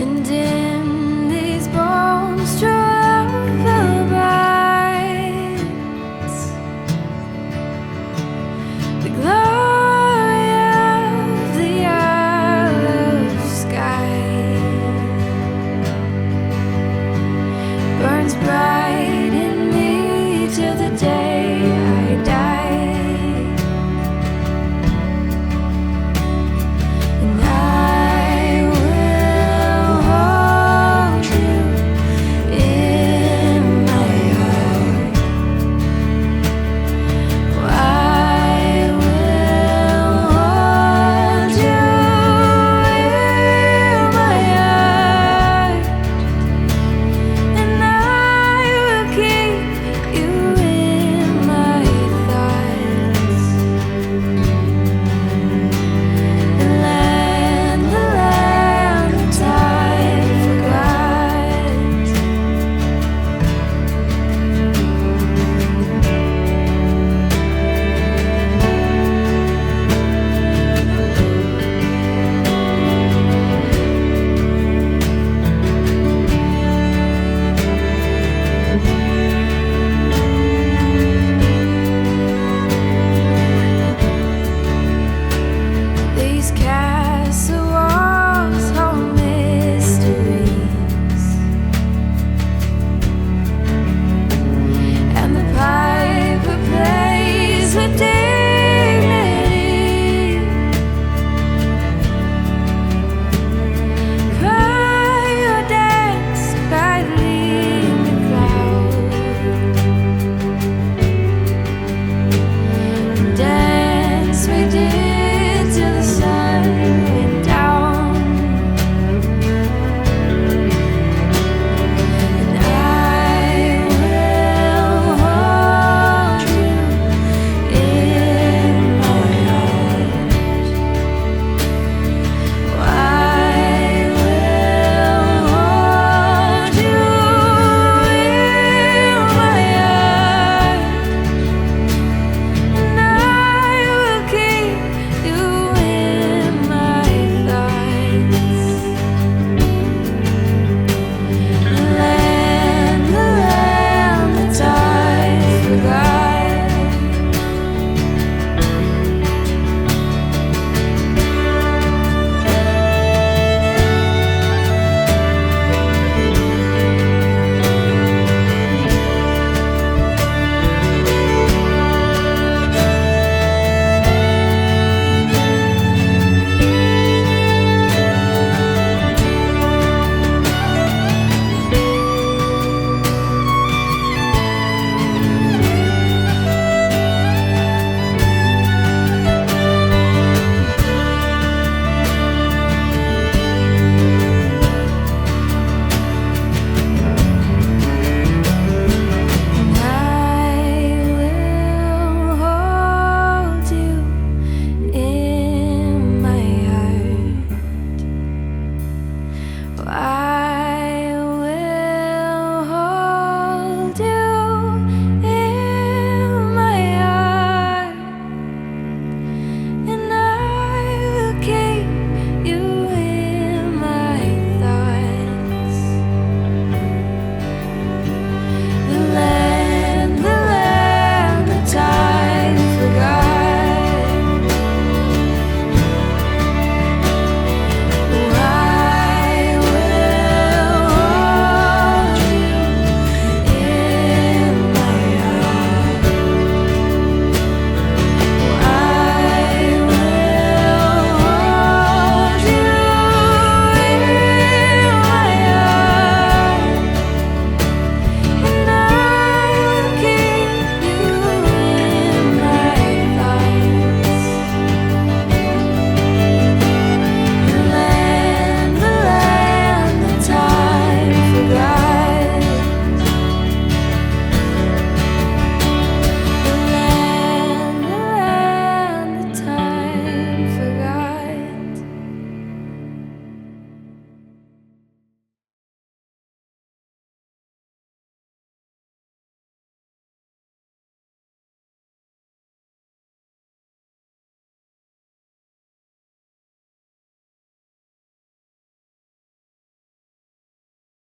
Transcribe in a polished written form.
And in these bones true lullabies, the glory of the yellow sky burns bright in me till the day I die. And I will hold you in my heart. I will hold you in my heart. And I will keep you in my thoughts. The land that time forgot. These castle walls hold mysteries, and the piper plays with dignity. Cry or dance quietly in the cloud. Dance we did till the sun went down. And I will hold you in my heart. I will hold you in my heart. And I will keep you in my thoughts. The land that I forgot. And I will hold you in my heart. I